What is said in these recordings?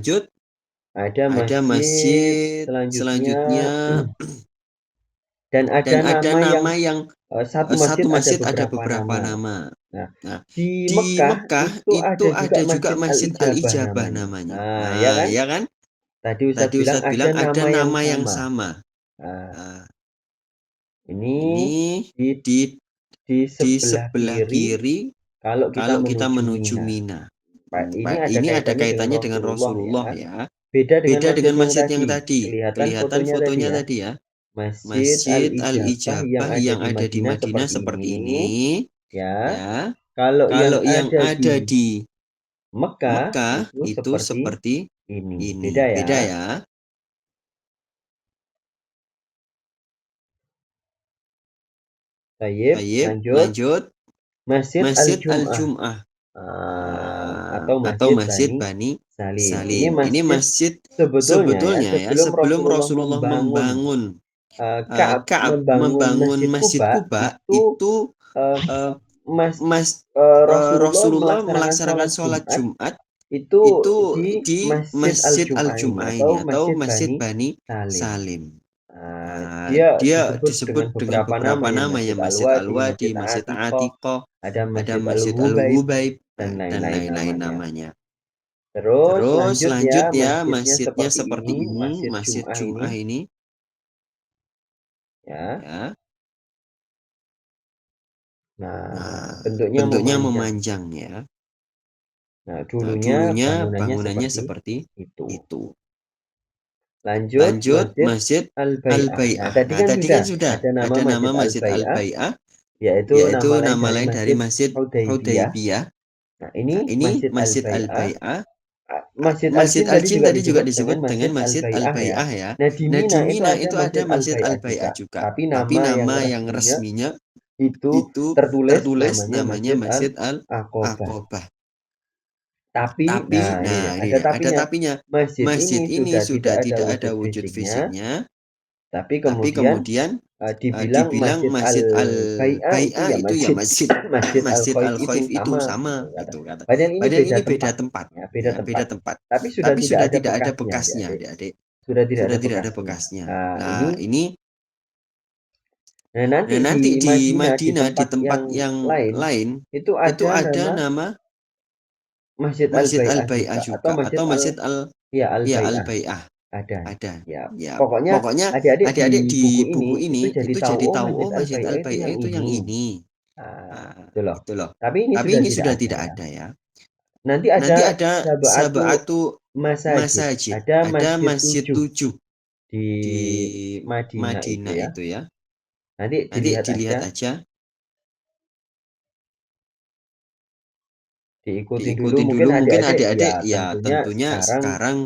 lanjut, ada ada masjid masjid selanjutnya selanjutnya dan ada dan ada nama yang nama yang satu masjid satu ada masjid ada beberapa beberapa nama. nama. Nah, Nah, di di Mekah Mekah itu ada itu juga ada juga Masjid Masjid Al-Ijabah Al-Ijabah namanya. namanya. Nah, ya Nah, kan? ya kan? Tadi Ustadz Tadi bilang Ustadz ada bilang ada nama yang nama yang sama. sama. Nah, Nah, ini ini di di di di sebelah sebelah kiri kiri kalau kita kalau kita menuju menuju Mina. Mina. Ini Pak, ada ini ada kaitannya dengan kaitannya dengan Rasulullah Rasulullah ya. ya. Beda dengan Beda masjid dengan yang masjid yang tadi. tadi. Kelihatan Kelihatan fotonya tadi fotonya ya. tadi ya. Masjid Masjid Al-Ijabah yang Al-Ijabah ada yang di ada di Madinah Madinah seperti seperti ini ini. ya. Ya. Kalau yang Kalau yang ada ada di di Mekah Mekah itu itu seperti seperti ini. Beda ini. ya. Beda ya. Tayyib, Baik, lanjut. lanjut. Masjid Masjid Al-Jum'ah Al-Jum'ah atau atau Masjid Masjid Bani Bani Salim. Ini Salim. Ini masjid masjid sebetulnya ya sebetulnya ya sebelum sebelum Rasulullah Rasulullah membangun membangun Ka'ab Ka'ab membangun membangun Masjid Masjid Kuba Kuba itu itu eh, eh, Mas Mas Rasulullah Rasulullah melaksanakan melaksanakan sholat sholat Jumat Jumat itu itu di di Masjid Masjid Al-Jum'ah ini Al-Jum'ah atau ini atau Masjid Masjid Bani Bani Salim. Salim. Dia Dia disebut dengan disebut dengan beberapa nama beberapa ya, nama ya, Masjid Masjid Al-Wadi, Masjid Al-Wadi, Masjid Atiqah, Atiqah, ada ada Masjid Masjid Al-Hubaib Al-Hubaib, dan dan lain-lain lain-lain namanya. namanya. Terus Terus lanjut lanjut ya, ya, masjidnya masjidnya seperti seperti ini, ini, Masjid Masjid Jum'ah Jum'ah ini, ini, ya. ya. Nah, Nah, bentuknya bentuknya memanjang. memanjang ya. Nah, Nah, dulunya dulunya bangunannya bangunannya seperti seperti itu. itu. Lanjut, Lanjut Masjid Masjid Al-Bai'ah. Nah, Al-Bai'ah. tadi Nah, kan tadi sudah kan sudah ada nama ada Masjid nama Masjid Al-Bai'ah, Al-Bai'ah, yaitu nama yaitu lain nama dari lain dari Masjid Masjid Hudaybiyah. Hudaybiyah. Nah, ini Nah, ini Masjid Masjid Al-Bai'ah. Al-Bai'ah. Masjid Masjid Al-Jin tadi Al-Jin juga tadi juga disebut dengan disebut Masjid dengan Masjid Al-Bai'ah ya. Al-Bai'ah ya. Nah, di Nah, Mina di itu Mina ada itu ada Masjid Masjid Al-Bai'ah Al-Bai'ah juga. juga. Tapi Tapi nama yang nama yang resminya resminya itu itu tertulis tertulis namanya namanya Masjid Masjid Al-Aqobah. Al-Aqobah. Tapi, Tapi, nah ini dia, nah ada ini ada tapinya. tapinya. Masjid Masjid ini ini sudah tidak sudah ada tidak ada wujud wujud fisiknya, fisiknya, tapi tapi kemudian kemudian dibilang dibilang Masjid Masjid Al-Bai'ah itu Al-Bai'ah ya itu ya Masjid Masjid Masjid Masjid Al-Khaif itu Al-Khaif itu sama gitu sama kata. gitu kata. Padahal ini Padahal beda ini beda tempat, tempat, ya beda ya tempat. beda tempat. Tapi sudah Tapi tidak sudah ada tidak ada bekasnya, bekasnya, adik-adik. adik-adik. Sudah tidak Sudah ada tidak ada bekasnya. bekasnya. Nah, Nah, ini ini nah nanti nah di nanti di Madinah di Madinah di tempat tempat yang yang lain lain itu itu ada ada nama nama Masjid Masjid Al-Bai'ah Al-Bai'ah juga atau juga Masjid atau Masjid ya Ya Al-Bai'ah Al-Bai'ah ada. ada. Ya, Ya, pokoknya pokoknya adik-adik di adik-adik di buku ini buku itu ini jadi itu tahu jadi oh tahu Masjid oh Masjid Al-Bai'ah itu Al-Bai'ah yang itu yang ini. ini. Nah, Nah, itu loh. itu loh. Tapi ini Tapi sudah ini tidak sudah ada tidak ya. ada ya. Nanti ada Nanti ada Sab'atu Sab'atu Masajid. Masajid. Ada Ada Masjid Masjid 7 7 di di Madinah itu Madinah ya. itu ya. Nanti Nanti dilihat aja, dilihat aja, diikuti dulu. diikutin Mungkin dulu. Mungkin adik-adik ya adik-adik ya tentunya tentunya sekarang sekarang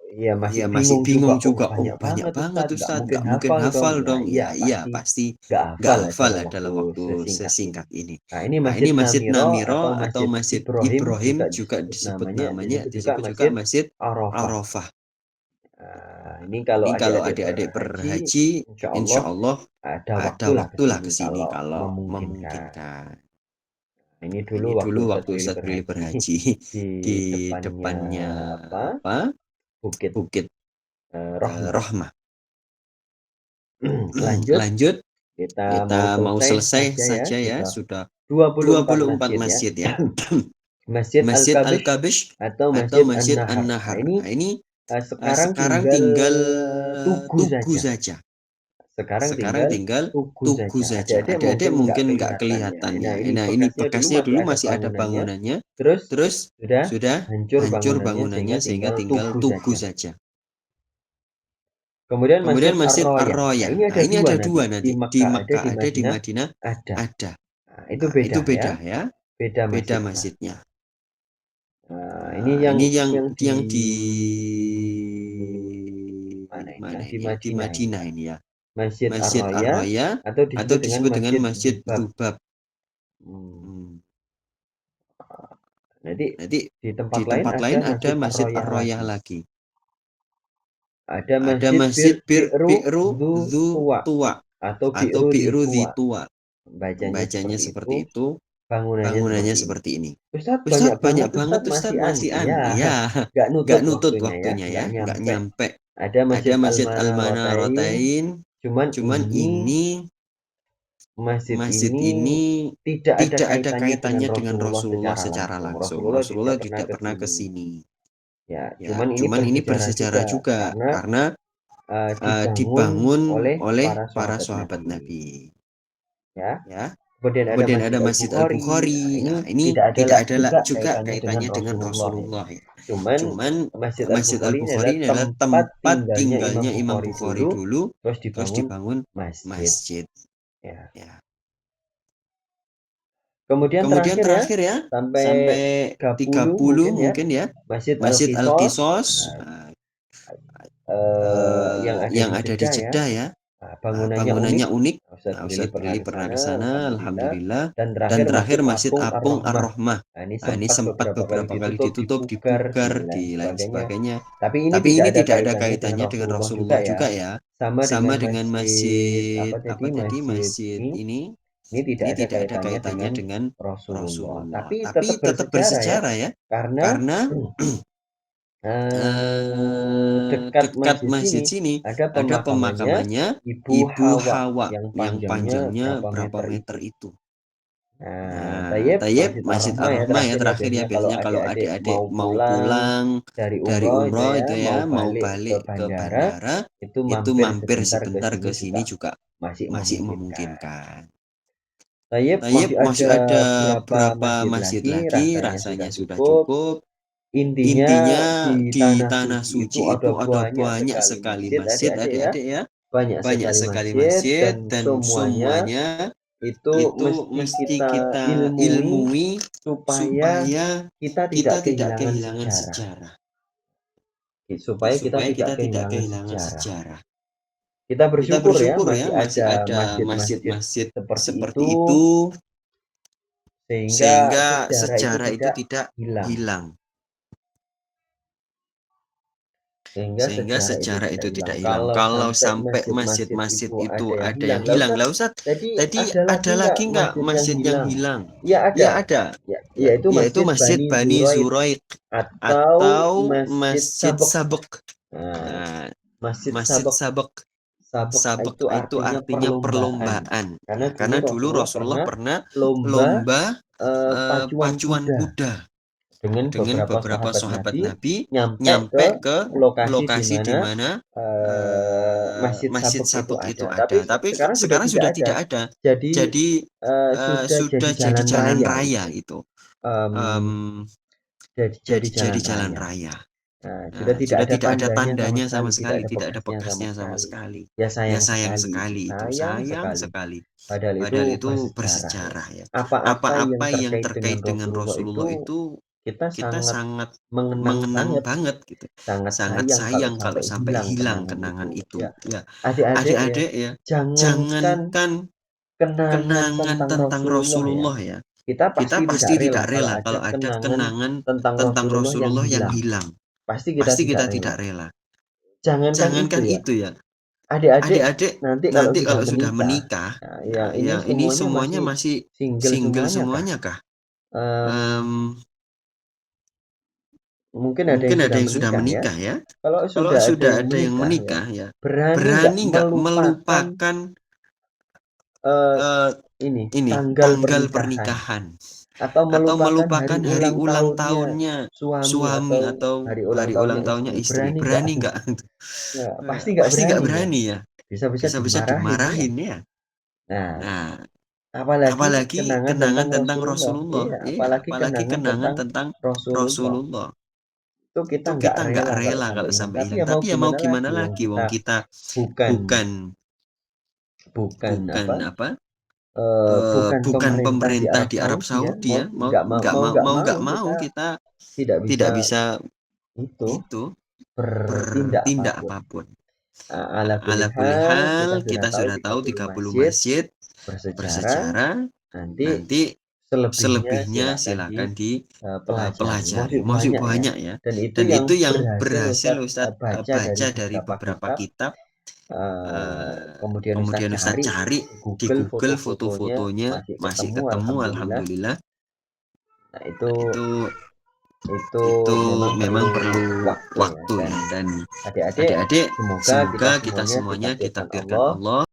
ya masih ya masih bingung juga. bingung Oh juga. Oh banyak banyak banget banget Ustadz, nggak Ustadz, mungkin nggak mungkin hafal dong. hafal Ya dong. iya Ya iya pasti pasti nggak nggak hafal hafal dalam lah waktu dalam waktu sesingkat ini. sesingkat ini. Nah, ini Nah Masjid ini Masjid Namiro Namiro atau atau Masjid Masjid Ibrahim Ibrahim juga juga disebut disebut namanya, namanya, disebut juga disebut juga Masjid Masjid Arafah. Arafah. Nah, ini Nah, kalau ini kalau adik-adik adik-adik berhaji, berhaji, insya insya Allah Allah ada ada waktulah ke waktulah sini ke sini kalau kalau memungkinkan. memungkinkan. Nah, ini Nah, dulu ini waktu dulu Ustadz waktu Willy Ustadz Willy berhaji berhaji di di depannya depannya apa? apa? Bukit Bukit Rohmah. Rohmah. Lanjut, Lanjut, kita mau kita mau selesai selesai saja ya, saja ya, sudah sudah 24 24 masjid ya. masjid ya. Masjid Masjid Al-Kabish Al-Kabish atau atau Masjid Masjid An-Nahar. Nah, An-Nahar. ini Nah, ini sekarang sekarang tinggal tinggal Tugu Tugu saja. saja. Sekarang Sekarang tinggal tinggal Tugu Tugu saja. saja. Adik-adik Adik-adik mungkin nggak mungkin nggak kelihatan ya. kelihatan Nah, ya. ini Nah, ini bekasnya dulu bekasnya masih dulu ada masih ada bangunannya. bangunannya. Terus Terus sudah sudah hancur hancur bangunannya bangunannya sehingga sehingga tinggal tinggal Tugu Tugu saja. saja. Kemudian Masjid Kemudian Masjid Ar-Roya. Nah, Ar-Roya. ini Nah, ada ini dua ada nanti. dua Di nanti. Di Mekah ada, di Makkah ada, di Madinah Madinah ada. ada. Nah, itu Nah, itu beda ya. beda ya. Beda Beda masjidnya. masjidnya. Nah, ini Nah, ini yang di yang di mana ini? mana Yang di ini ya? Di Madinah ini Madinah ya. ini ya. Masjid Masjid Ar-Roya Ar-Roya atau atau disebut dengan disebut dengan Masjid Masjid Zubab. Zubab. Hmm. Hmm. Jadi Nanti di di tempat lain tempat ada lain ada Masjid Masjid Ar-Royah Ar-Royah lagi. lagi. Ada Ada Masjid Masjid Bi'ru Bi'ru Dzu Dzu Tuwa Tuwa atau atau Bi'ru Dzi Bi'ru Dzi Tuwa. Tuwa. Bacanya Bacanya seperti itu, seperti itu, bangunannya bangunannya seperti ini. seperti ini. Ustadz banyak Ustadz banyak banget, banget Ustadz masih Ustadz masih ya ya nggak nggak nutut nutut waktunya ya, waktunya ya, nggak nggak nyampe. nyampe. Ada Ada Masjid Masjid Al-Manaratain, Al-Manaratain, cuman cuman ini ini masjid ini ini tidak ada tidak ada kaitannya dengan kaitannya dengan Rasulullah Rasulullah secara secara langsung. langsung. Rasulullah Rasulullah tidak tidak pernah pernah ke ke sini. sini. Ya, Ya, cuman ini cuman ini bersejarah bersejarah juga juga karena dibangun dibangun oleh oleh para para sahabat sahabat Nabi. Nabi. Ya, Ya. kemudian ada Kemudian Masjid ada Masjid Al-Bukhari. Nah, Al-Bukhari. Nah, ini ini tidak ada tidak ada juga juga kaitannya dengan kaitannya dengan Rasulullah ya. Rasulullah ya. Cuman Cuman Masjid Masjid Al-Bukhari ini adalah Al-Bukhari ini adalah tempat tempat tinggalnya Imam tinggalnya Imam Bukhari Bukhari dulu, dulu, terus terus dibangun dibangun masjid. masjid. Ya. Ya. Kemudian Kemudian terakhir ya, terakhir ya, sampai sampai 30 mungkin ya, Masjid Masjid Al-Qisos Al-Qisos yang ada yang di ada di Jeddah ya. Jeddah ya. Bangunannya unik. Bangunannya unik. Ustadz Willy Ustadz pernah Willy ke pernah ke sana, sana, alhamdulillah. alhamdulillah. Dan Dan terakhir Masjid terakhir Masjid Apung Apung Ar-Rahmah. Ar-Rahmah. Nah, ini Nah, ini sempat sempat beberapa kali beberapa kali ditutup, ditutup, dibugar, dibugar, di di lain lain sebagainya. sebagainya. Tapi ini Tapi tidak ini ada tidak ada kaitannya dengan kaitannya dengan Rasulullah juga Rasulullah ya. juga ya. Sama Sama dengan dengan masjid masjid, apa tadi, masjid masjid ini ini tidak ada tidak ada kaitannya kaitannya dengan dengan Rasulullah. Rasulullah. Tapi tetap Tapi tetap bersejarah ya, bersejarah ya, karena karena dekat dekat masjid masjid sini sini ada ada pemakamannya pemakamannya Ibu Ibu Hawa Hawa yang yang panjangnya panjangnya berapa berapa meter meter itu. itu. Nah, Nah, Tayyib Tayyib Masjid Masjid Ar-Rahmah ya Ar-Rahmah ya terakhir ya, terakhir ya, kalau biasanya kalau adik-adik adik-adik mau mau pulang pulang dari dari umroh itu umroh ya, itu mau ya, mau balik ke balik ke bandara, bandara, itu itu mampir mampir sebentar ke sebentar sini ke juga sini juga masih masih memungkinkan. memungkinkan. Tayyib Tayyib masih masih ada ada berapa berapa masjid masjid lagi, lagi, rasanya sudah rasanya sudah cukup. cukup. Intinya Intinya di di Tanah tanah Suci itu suci ada itu ada banyak banyak sekali sekali masjid masjid, adik-adik ya. adik-adik ya. Banyak Banyak sekali sekali masjid masjid dan dan semuanya semuanya itu itu mesti mesti kita kita ilmui ilmui supaya supaya kita kita tidak tidak kehilangan kehilangan sejarah. sejarah. Supaya kita Supaya tidak kita tidak kehilangan kehilangan sejarah. sejarah. Kita Kita bersyukur ya bersyukur ya masih masih ada ada masjid-masjid masjid-masjid seperti seperti itu itu sehingga sehingga sejarah itu sejarah itu tidak tidak hilang. hilang. Sehingga Sehingga sejarah itu sejarah tidak itu hilang. tidak hilang. Kalau Kalau sampai sampai masjid-masjid masjid-masjid itu itu ada yang ada hilang, yang lah hilang, Ustaz, lah Ustaz, jadi tadi ada lagi ada nggak lagi nggak masjid yang masjid yang hilang? hilang? Ya Ya ada, ada, yaitu yaitu Masjid Masjid Bani Bani Zuraid Zuraik atau atau Masjid Masjid Sabek. Sabek. Nah, Nah, Masjid Masjid Sabek, Sabek. Sabek Sabek itu itu artinya artinya perlombaan. perlombaan. Karena Ya, dulu karena dulu Rasulullah Rasulullah pernah pernah lomba lomba pacuan pacuan kuda kuda dengan dengan beberapa beberapa sahabat sahabat Nabi Nabi nyampe ke nyampe ke lokasi di lokasi di mana mana Masjid Masjid Sabek itu Sabek itu ada. Tapi ada. Tapi sekarang sudah sekarang tidak sudah ada. tidak ada. Jadi Jadi sudah jadi sudah jadi jalan jalan raya raya itu. itu. Em, Em, jadi jadi jalan jalan raya. raya. Nah, sudah Nah, tidak sudah ada tidak ada tandanya tandanya sama sama sekali, tidak sekali, ada tidak ada bekasnya sama bekasnya sama sekali. sekali. Ya Ya sayang sayang sekali itu, sekali itu, sayang sayang sekali. sekali. Padahal itu Padahal itu bersejarah ya. bersejarah ya. Apa-apa yang Apa-apa yang terkait dengan terkait dengan Rasulullah Rasulullah itu itu kita kita sangat sangat mengenang mengenang banget, banget gitu. sangat Sangat sayang kalau sayang kalau sampai sampai hilang hilang kenangan kenangan itu. itu. Ya, Ya, adik-adik ya, adik-adik ya, jangankan jangankan kenangan kenangan tentang tentang Rasulullah ya, Rasulullah ya. kita Kita pasti tidak pasti rela tidak kalau rela ada kalau ada kenangan kenangan tentang tentang Rasulullah yang Rasulullah yang hilang. hilang. Pasti kita Pasti tidak kita rela. tidak rela. Jangankan itu Jangankan ya, itu ya, adik-adik adik-adik nanti kalau nanti sudah kalau sudah menikah, menikah, nah, yang ya, ini yang ini semuanya semuanya masih masih single single semuanya kah? semuanya kah? Em, Em, mungkin ada yang mungkin ada sudah yang sudah menikah ya. menikah ya. Kalau Kalau sudah ada sudah yang ada yang menikah ya, menikah ya, berani nggak berani nggak melupakan melupakan eh, eh, ini ini tanggal tanggal pernikahan pernikahan atau atau melupakan hari melupakan hari ulang ulang tahunnya tahunnya suami suami atau atau hari ulang hari tahunnya ulang tahunnya istri? istri. Berani nggak? Berani nggak? Nah, pasti nggak Pasti nggak berani ya. berani ya. Bisa-bisa Bisa-bisa dimarahin ya. dimarahin ya. Nah, Nah, apalagi apalagi kenangan tentang kenangan tentang Rasulullah. Rasulullah. Iya, Iya, apalagi apalagi kenangan kenangan tentang tentang Rasulullah. Rasulullah. Itu kita Itu nggak kita nggak rela kalau rela sampai kalau hilang. sampai Tapi hilang. ya mau Tapi ya mau gimana gimana lagi, wong lagi, kita wong kita bukan bukan bukan bukan apa apa bukan bukan pemerintah di pemerintah Arab di Arab Saudi ya. Saudi Mau ya. Mau nggak mau nggak mau mau nggak mau mau nggak mau kita kita tidak bisa tidak bisa itu itu bertindak bertindak apapun. apapun. Ala kulli Ala kulli hal, kita hal, sudah kita tahu sudah tahu 30 30 masjid masjid bersejarah. bersejarah. Nanti Nanti selebihnya selebihnya silakan silakan dipelajari. dipelajari. Masih Masih banyak ya. banyak ya. Dan itu Dan yang itu yang berhasil berhasil Ustadz Ustadz baca dari baca dari beberapa beberapa kitab. kitab. Kemudian Ustadz Kemudian Ustadz cari cari di di Google Google foto-fotonya foto-fotonya masih masih ketemu, ketemu, alhamdulillah. alhamdulillah. Nah, Nah, itu itu memang memang perlu perlu waktu ya. waktu Dan ya. Dan adik-adik, adik-adik semoga kita semoga kita semuanya semuanya ditakdirkan ditakdirkan Allah Allah